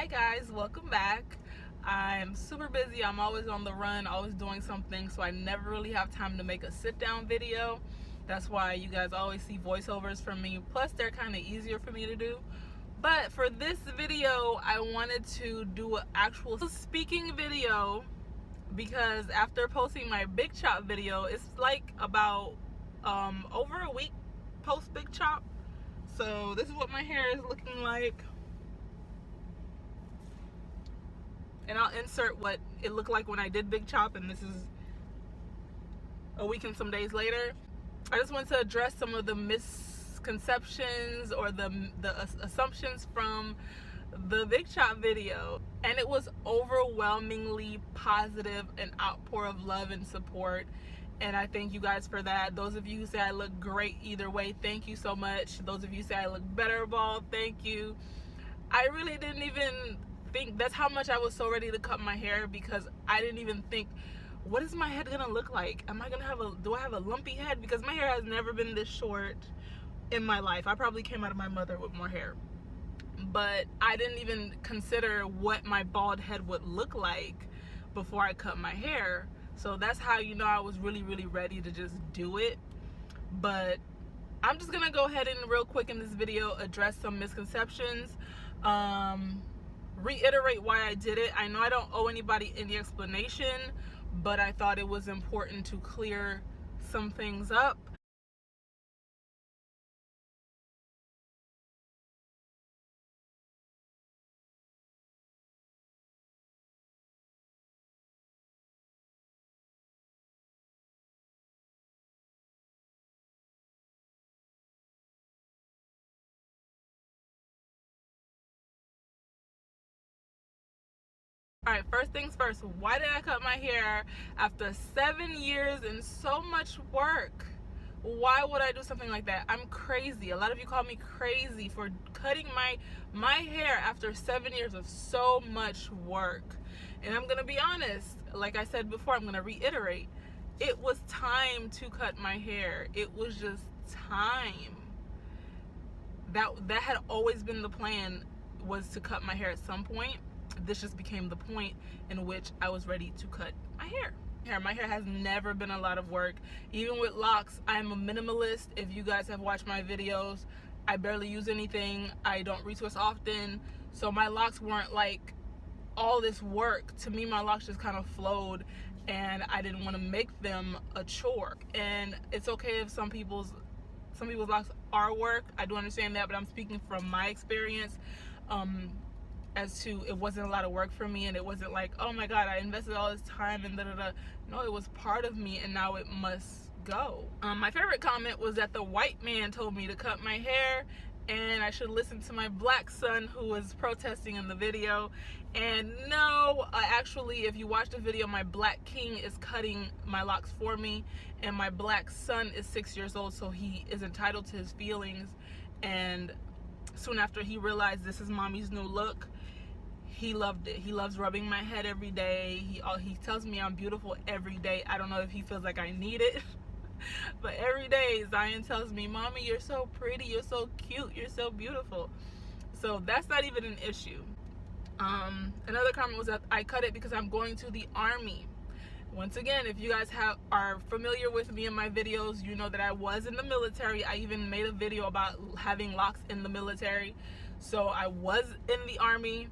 Hi guys, welcome back. I'm super busy. I'm always on the run, always doing something, so I never really have time to make a sit down video. That's why you guys always see voiceovers from me. Plus they're kind of easier for me to do. But for this video, I wanted to do an actual speaking video because after posting my big chop video, it's like about over a week post big chop. So this is what my hair is looking like. And I'll insert what it looked like when I did big chop, and this is a week and some days later. I just want to address some of the misconceptions or the assumptions from the big chop video, and it was overwhelmingly positive, an outpour of love and support, and I thank you guys for that. Those of you who say I look great either way, thank you so much. Those of you who say I look better bald, thank you. I really didn't even think, that's how much I was so ready to cut my hair, because I didn't even think, what is my head gonna look like? Am I gonna have do I have a lumpy head? Because my hair has never been this short in my life. I probably came out of my mother with more hair, but I didn't even consider what my bald head would look like before I cut my hair. So that's how you know I was really ready to just do it. But I'm just gonna go ahead and real quick in this video address some misconceptions, reiterate why I did it. I know I don't owe anybody any explanation, but I thought it was important to clear some things up. All right, first things first, why did I cut my hair after 7 years and so much work? Why would I do something like that? I'm crazy. A lot of you call me crazy for cutting my hair after 7 years of so much work. And I'm gonna be honest, like I said before, I'm gonna reiterate, it was time to cut my hair. It was just time. That had always been the plan, was to cut my hair at some point. This just became the point in which I was ready to cut my hair. My hair has never been a lot of work. Even with locks, I'm a minimalist. If you guys have watched my videos, I barely use anything. I don't retwist often. So my locks weren't like all this work. To me, my locks just kind of flowed, and I didn't want to make them a chore. And it's okay if some people's locks are work. I do understand that, but I'm speaking from my experience. As to, it wasn't a lot of work for me, and it wasn't like, oh my god, I invested all this time and da-da-da. No, it was part of me, and now it must go. My favorite comment was that the white man told me to cut my hair and I should listen to my black son who was protesting in the video. And no, actually, if you watch the video, my black king is cutting my locks for me, and my black son is 6 years old, so he is entitled to his feelings. And soon after he realized this is mommy's new look, he loved it. He loves rubbing my head every day. He tells me I'm beautiful every day. I don't know if he feels like I need it, but every day Zion tells me, mommy, you're so pretty, you're so cute, you're so beautiful. So that's not even an issue. Another comment was that I cut it because I'm going to the army. Once again, if you guys are familiar with me in my videos, you know that I was in the military. I even made a video about having locks in the military. So I was in the army,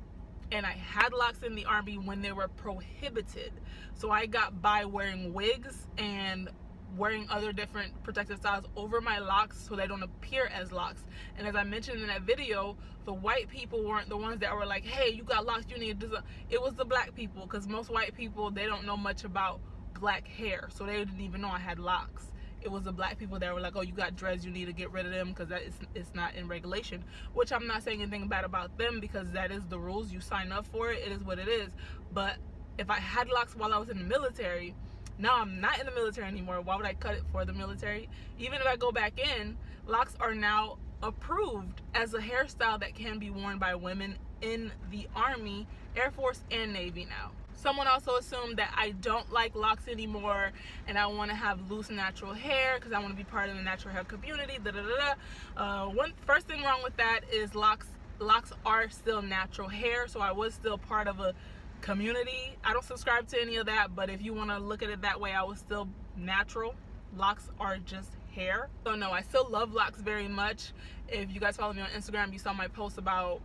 and I had locks in the army when they were prohibited. So I got by wearing wigs and wearing other different protective styles over my locks so they don't appear as locks. And as I mentioned in that video, the white people weren't the ones that were like, hey, you got locks, you need to do something. It was the black people, because most white people, they don't know much about black hair, so they didn't even know I had locks. It was the black people that were like, oh, you got dreads, you need to get rid of them because it's not in regulation. Which I'm not saying anything bad about them, because that is the rules. You sign up for it. It is what it is. But if I had locks while I was in the military, now I'm not in the military anymore, why would I cut it for the military? Even if I go back in, locks are now approved as a hairstyle that can be worn by women in the Army, Air Force, and Navy now. Someone also assumed that I don't like locks anymore and I want to have loose natural hair because I want to be part of the natural hair community. One first thing wrong with that is locks locks are still natural hair, so I was still part of a community. I don't subscribe to any of that, but if you want to look at it that way, I was still natural. Locks are just hair. So no, I still love locks very much. If you guys follow me on Instagram, you saw my post about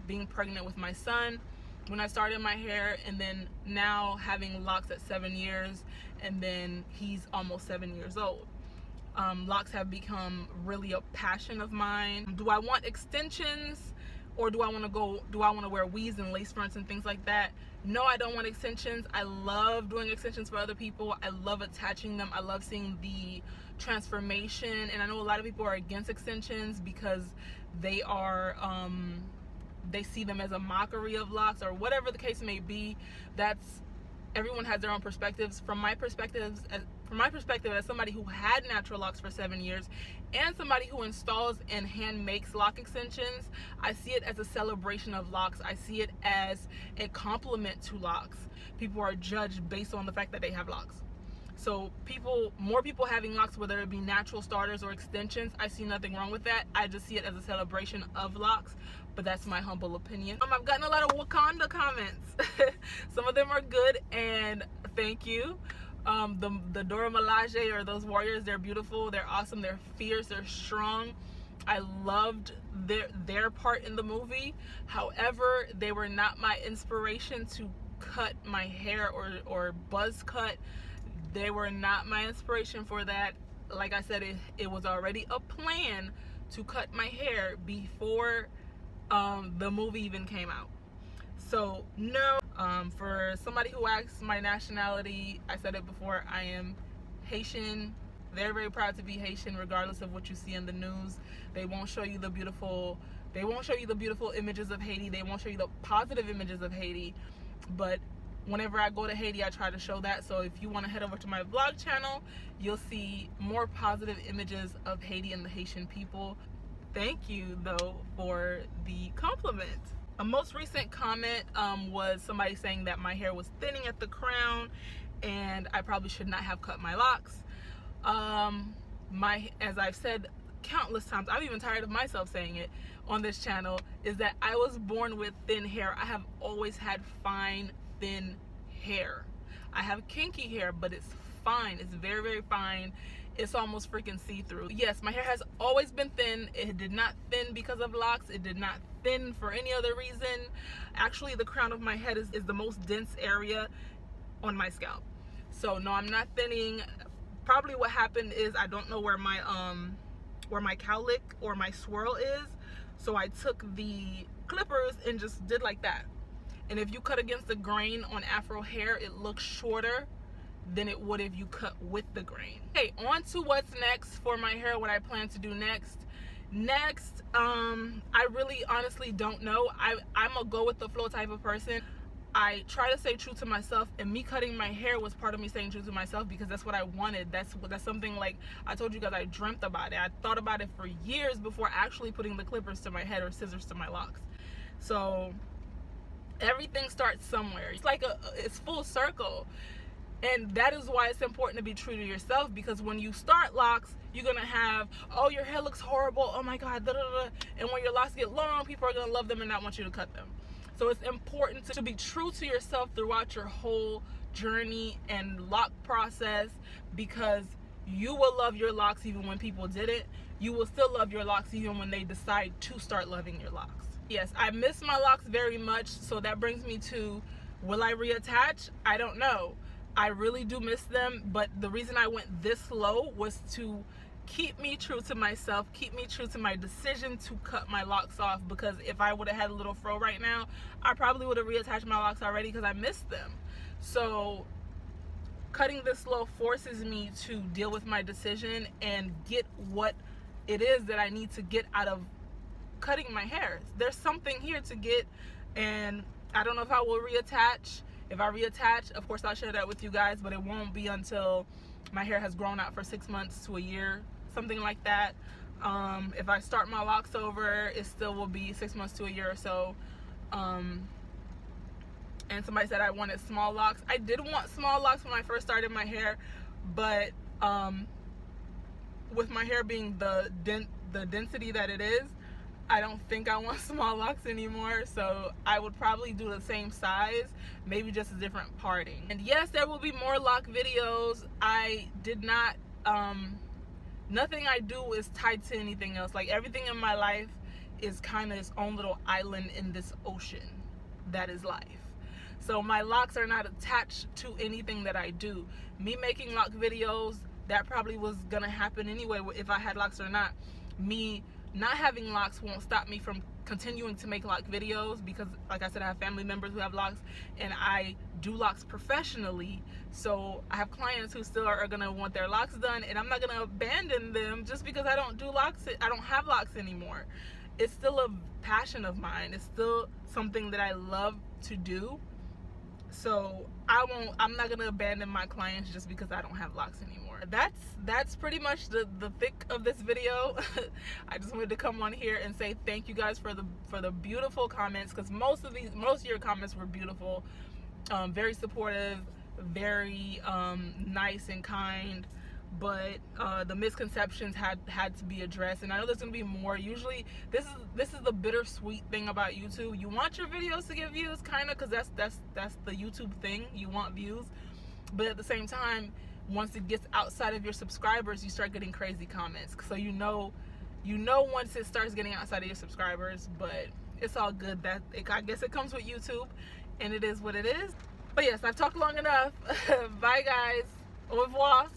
being pregnant with my son when I started my hair, and then now having locks at 7 years, and then he's almost 7 years old. Locks have become really a passion of mine. Do I want extensions, or do I want to wear weaves and lace fronts and things like that? No, I don't want extensions. I love doing extensions for other people. I love attaching them. I love seeing the transformation, and I know a lot of people are against extensions because they are they see them as a mockery of locks, or whatever the case may be. That's, everyone has their own perspectives. From my perspective as somebody who had natural locks for 7 years and somebody who installs and hand makes lock extensions, I see it as a celebration of locks. I see it as a compliment to locks. People are judged based on the fact that they have locks. So more people having locks, whether it be natural starters or extensions, I see nothing wrong with that. I just see it as a celebration of locks, but that's my humble opinion. I've gotten a lot of Wakanda comments. Some of them are good, and thank you. The Dora Milaje, or those warriors, they're beautiful, they're awesome, they're fierce, they're strong. I loved their part in the movie. However, they were not my inspiration to cut my hair or buzz cut. They were not my inspiration for that. Like I said, it was already a plan to cut my hair before the movie even came out. So no. For somebody who asks my nationality, I said it before, I am Haitian. Very, very proud to be Haitian, regardless of what you see in the news. They won't show you the beautiful images of Haiti. They won't show you the positive images of Haiti. But whenever I go to Haiti, I try to show that. So if you want to head over to my vlog channel, you'll see more positive images of Haiti and the Haitian people. Thank you, though, for the compliment. A most recent comment was somebody saying that my hair was thinning at the crown and I probably should not have cut my locks. As I've said countless times, I'm even tired of myself saying it on this channel, is that I was born with thin hair. I have always had fine, thin hair. I have kinky hair, but it's fine. It's very, very fine. It's almost freaking see-through. Yes, my hair has always been thin. It did not thin because of locks. It did not thin for any other reason. Actually, the crown of my head is the most dense area on my scalp. So no, I'm not thinning. Probably what happened is I don't know where my cowlick or my swirl is. So I took the clippers and just did like that. And if you cut against the grain on Afro hair, it looks shorter than it would if you cut with the grain. Okay, on to what's next for my hair, what I plan to do next. I really honestly don't know. I'm a go with the flow type of person. I try to stay true to myself, and me cutting my hair was part of me staying true to myself because that's what I wanted. That's something, like I told you guys, I dreamt about it. I thought about it for years before actually putting the clippers to my head or scissors to my locks. So everything starts somewhere. It's like it's full circle. And that is why it's important to be true to yourself, because when you start locks, you're gonna have, oh, your hair looks horrible, oh my god, da, da, da. And when your locks get long, people are gonna love them and not want you to cut them. So it's important to be true to yourself throughout your whole journey and lock process, because you will love your locks even when people didn't. You will still love your locks even when they decide to start loving your locks. Yes, I miss my locks very much, so that brings me to, will I reattach? I don't know. I really do miss them, but the reason I went this low was to keep me true to myself, keep me true to my decision to cut my locks off, because if I would have had a little fro right now, I probably would have reattached my locks already because I missed them. So cutting this low forces me to deal with my decision and get what it is that I need to get out of cutting my hair. There's something here to get, and I don't know if I will reattach. If I reattach, of course I'll share that with you guys, but it won't be until my hair has grown out for 6 months to a year, something like that. If I start my locks over, it still will be 6 months to a year or so. And somebody said I wanted small locks. I did want small locks when I first started my hair, but with my hair being the density that it is, I don't think I want small locks anymore, so I would probably do the same size, maybe just a different parting. And yes, there will be more lock videos. I did not, nothing I do is tied to anything else. Like, everything in my life is kind of its own little island in this ocean that is life. So my locks are not attached to anything that I do. Me making lock videos, that probably was gonna happen anyway, if I had locks or not. Me not having locks won't stop me from continuing to make lock videos, because like I said, I have family members who have locks, and I do locks professionally. So I have clients who still are gonna want their locks done, and I'm not gonna abandon them just because I don't do locks. I don't have locks anymore. It's still a passion of mine. It's still something that I love to do. So I'm not gonna abandon my clients just because I don't have locks anymore. That's pretty much the thick of this video. I just wanted to come on here and say thank you guys for the beautiful comments, because most of your comments were beautiful, very supportive, very nice and kind. But the misconceptions had to be addressed, and I know there's gonna be more. Usually this is the bittersweet thing about YouTube. You want your videos to get views, kind of, because that's the YouTube thing. You want views, but at the same time, once it gets outside of your subscribers, you start getting crazy comments. So you know once it starts getting outside of your subscribers. But it's all good. I guess it comes with YouTube, and it is what it is. But yes, I've talked long enough. Bye guys. Au revoir.